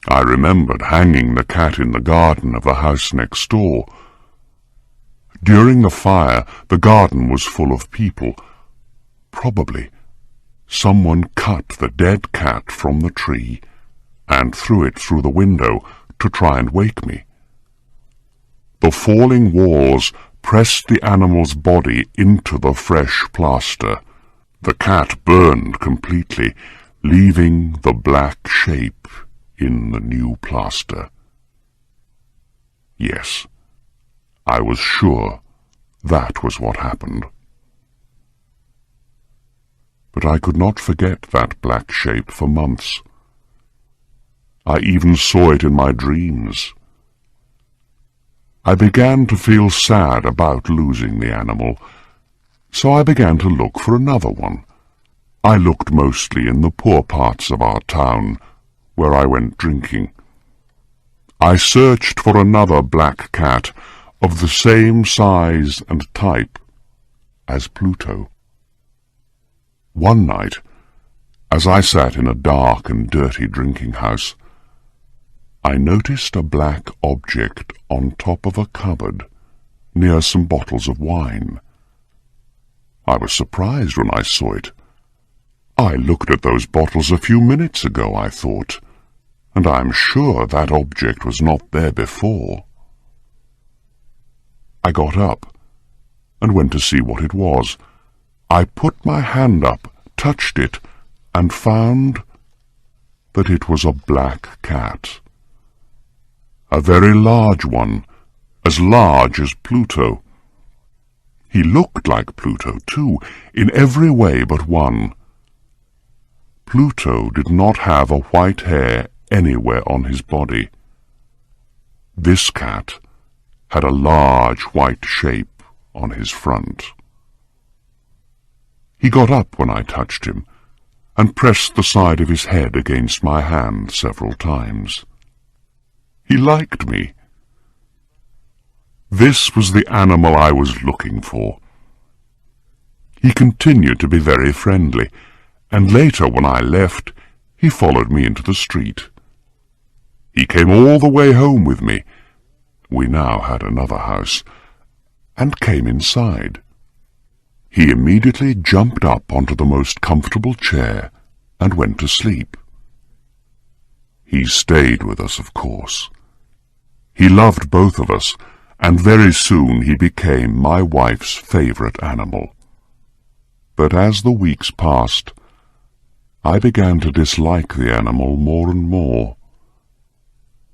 I remembered hanging the cat in the garden of the house next door. During the fire, the garden was full of people. Probably someone cut the dead cat from the tree and threw it through the window to try and wake me. The falling walls pressed the animal's body into the fresh plaster. The cat burned completely, leaving the black shape in the new plaster. Yes, I was sure that was what happened. But I could not forget that black shape for months. I even saw it in my dreams. I began to feel sad about losing the animal, so I began to look for another one. I looked mostly in the poor parts of our town, where I went drinking. I searched for another black cat of the same size and type as Pluto. One night, as I sat in a dark and dirty drinking house, I noticed a black object on top of a cupboard near some bottles of wine. I was surprised when I saw it. I looked at those bottles a few minutes ago, I thought, and I'm sure that object was not there before. I got up and went to see what it was. I put my hand up, touched it, and found that it was a black cat. A very large one, as large as Pluto. He looked like Pluto, too, in every way but one. Pluto did not have a white hair anywhere on his body. This cat had a large white shape on his front. He got up when I touched him, and pressed the side of his head against my hand several times. He liked me. This was the animal I was looking for. He continued to be very friendly, and later, when I left, he followed me into the street. He came all the way home with me. We now had another house, and came inside. He immediately jumped up onto the most comfortable chair and went to sleep. He stayed with us, of course. He loved both of us, and very soon he became my wife's favorite animal. But as the weeks passed, I began to dislike the animal more and more.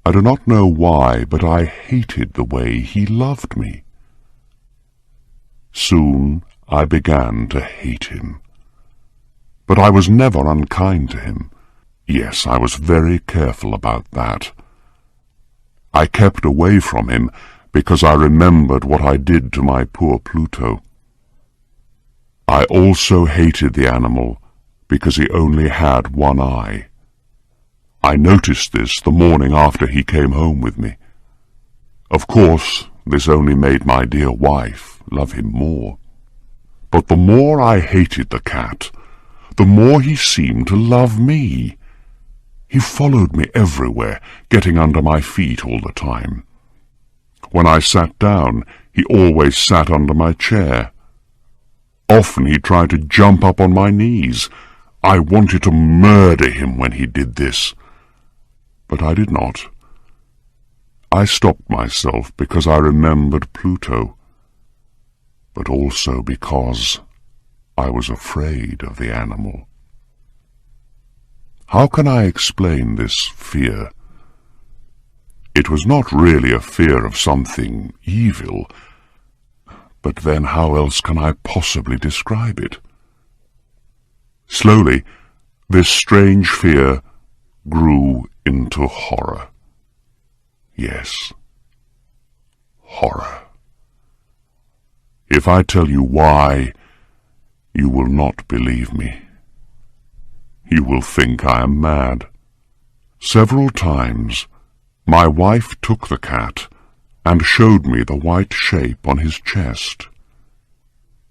I do not know why, but I hated the way he loved me. Soon I began to hate him. But I was never unkind to him. Yes, I was very careful about that. I kept away from him because I remembered what I did to my poor Pluto. I also hated the animal because he only had one eye. I noticed this the morning after he came home with me. Of course, this only made my dear wife love him more. But the more I hated the cat, the more he seemed to love me. He followed me everywhere, getting under my feet all the time. When I sat down, he always sat under my chair. Often he tried to jump up on my knees. I wanted to murder him when he did this. But I did not. I stopped myself because I remembered Pluto, but also because I was afraid of the animal. How can I explain this fear? It was not really a fear of something evil, but then how else can I possibly describe it? Slowly, this strange fear grew into horror. Yes, horror. If I tell you why, you will not believe me. You will think I am mad. Several times, my wife took the cat and showed me the white shape on his chest.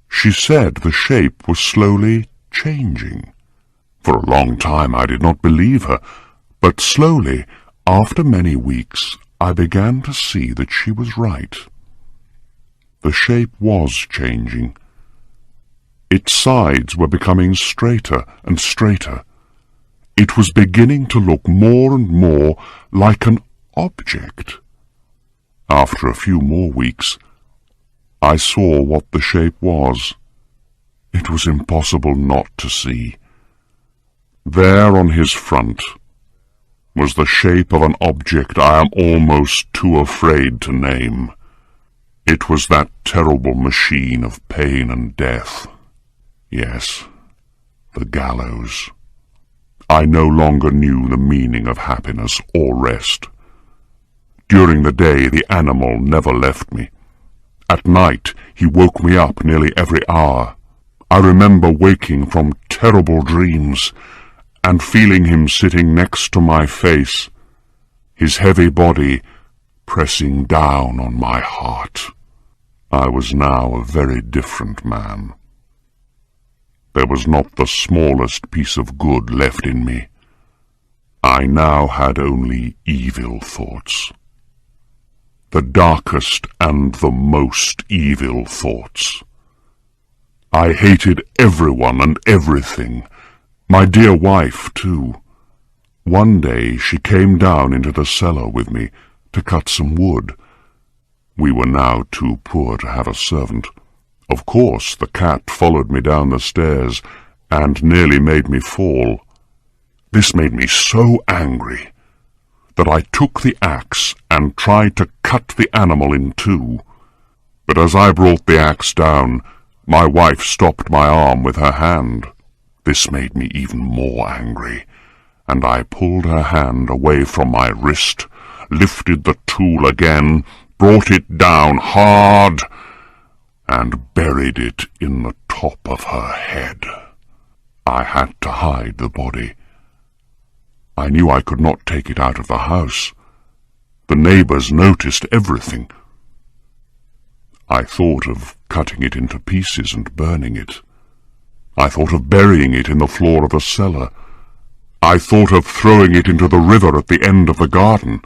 She said the shape was slowly changing. For a long time I did not believe her, but slowly After many weeks, I began to see that she was right. The shape was changing. Its sides were becoming straighter and straighter. It was beginning to look more and more like an object. After a few more weeks, I saw what the shape was. It was impossible not to see. There on his front was the shape of an object I am almost too afraid to name. It was that terrible machine of pain and death. Yes, the gallows. I no longer knew the meaning of happiness or rest. During the day the animal never left me. At night he woke me up nearly every hour. I remember waking from terrible dreams and feeling him sitting next to my face, his heavy body pressing down on my heart. I was now a very different man. There was not the smallest piece of good left in me. I now had only evil thoughts. The darkest and the most evil thoughts. I hated everyone and everything, my dear wife, too. One day she came down into the cellar with me to cut some wood. We were now too poor to have a servant. Of course, the cat followed me down the stairs and nearly made me fall. This made me so angry that I took the axe and tried to cut the animal in two. But as I brought the axe down, my wife stopped my arm with her hand. This made me even more angry, and I pulled her hand away from my wrist, lifted the tool again, brought it down hard, and buried it in the top of her head. I had to hide the body. I knew I could not take it out of the house. The neighbours noticed everything. I thought of cutting it into pieces and burning it. I thought of burying it in the floor of the cellar. I thought of throwing it into the river at the end of the garden.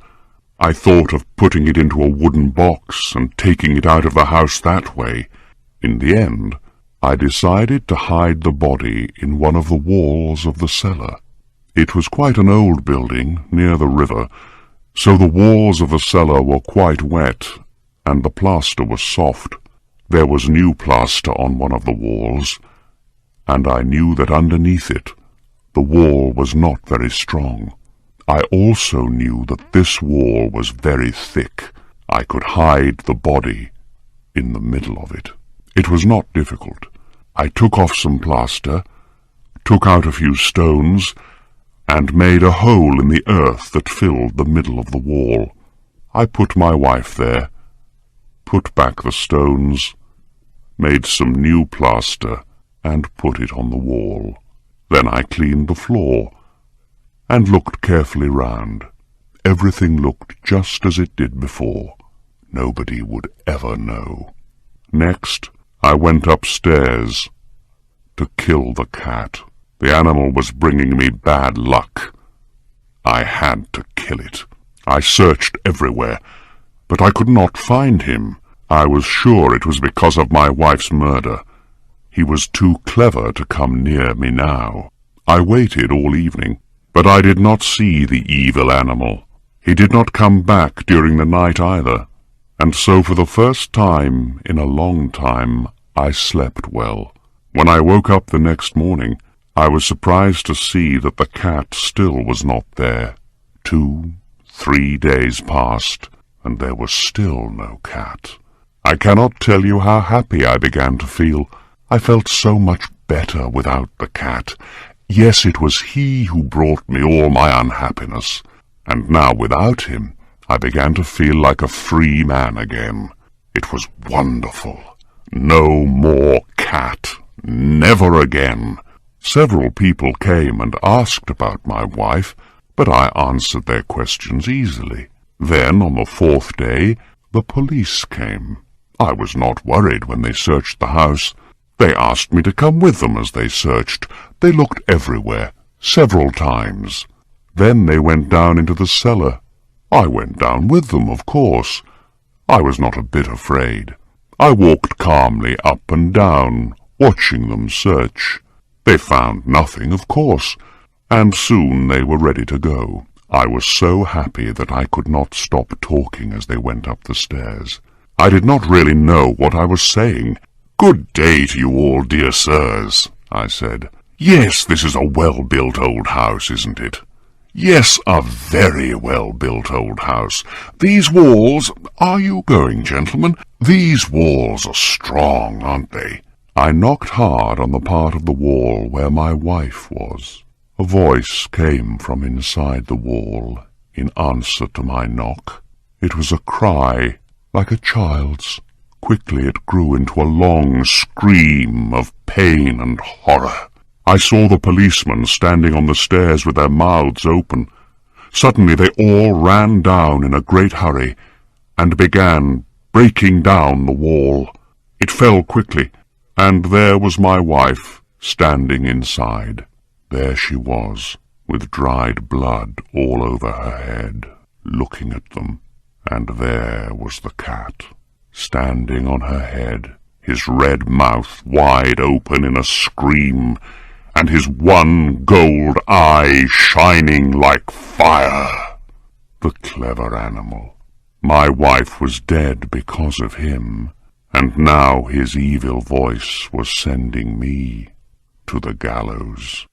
I thought of putting it into a wooden box and taking it out of the house that way. In the end, I decided to hide the body in one of the walls of the cellar. It was quite an old building near the river, so the walls of the cellar were quite wet, and the plaster was soft. There was new plaster on one of the walls, and I knew that underneath it the wall was not very strong. I also knew that this wall was very thick. I could hide the body in the middle of it. It was not difficult. I took off some plaster, took out a few stones, and made a hole in the earth that filled the middle of the wall. I put my wife there, put back the stones, made some new plaster, and put it on the wall. Then I cleaned the floor, and looked carefully round. Everything looked just as it did before. Nobody would ever know. Next, I went upstairs to kill the cat. The animal was bringing me bad luck. I had to kill it. I searched everywhere, but I could not find him. I was sure it was because of my wife's murder. He was too clever to come near me now. I waited all evening, but I did not see the evil animal. He did not come back during the night either, and so for the first time in a long time I slept well. When I woke up the next morning, I was surprised to see that the cat still was not there. 2, 3 days passed, and there was still no cat. I cannot tell you how happy I began to feel. I felt so much better without the cat. Yes, it was he who brought me all my unhappiness, and now without him I began to feel like a free man again. It was wonderful. No more cat. Never again. Several people came and asked about my wife, but I answered their questions easily. Then, on the 4th day, the police came. I was not worried when they searched the house. They asked me to come with them as they searched. They looked everywhere, several times. Then they went down into the cellar I went down with them, of course. I was not a bit afraid. I walked calmly up and down, watching them search. They found nothing, of course, and soon they were ready to go. I was so happy that I could not stop talking as they went up the stairs. I did not really know what I was saying. "Good day to you all, dear sirs," I said. "Yes, this is a well-built old house, isn't it? Yes, a very well-built old house. These walls— Are you going, gentlemen? These walls are strong, aren't they?" I knocked hard on the part of the wall where my wife was. A voice came from inside the wall in answer to my knock. It was a cry, like a child's. Quickly it grew into a long scream of pain and horror. I saw the policemen standing on the stairs with their mouths open. Suddenly they all ran down in a great hurry and began breaking down the wall. It fell quickly, and there was my wife standing inside. There she was, with dried blood all over her head, looking at them. And there was the cat, standing on her head, his red mouth wide open in a scream, and his one gold eye shining like fire. The clever animal. My wife was dead because of him, and now his evil voice was sending me to the gallows.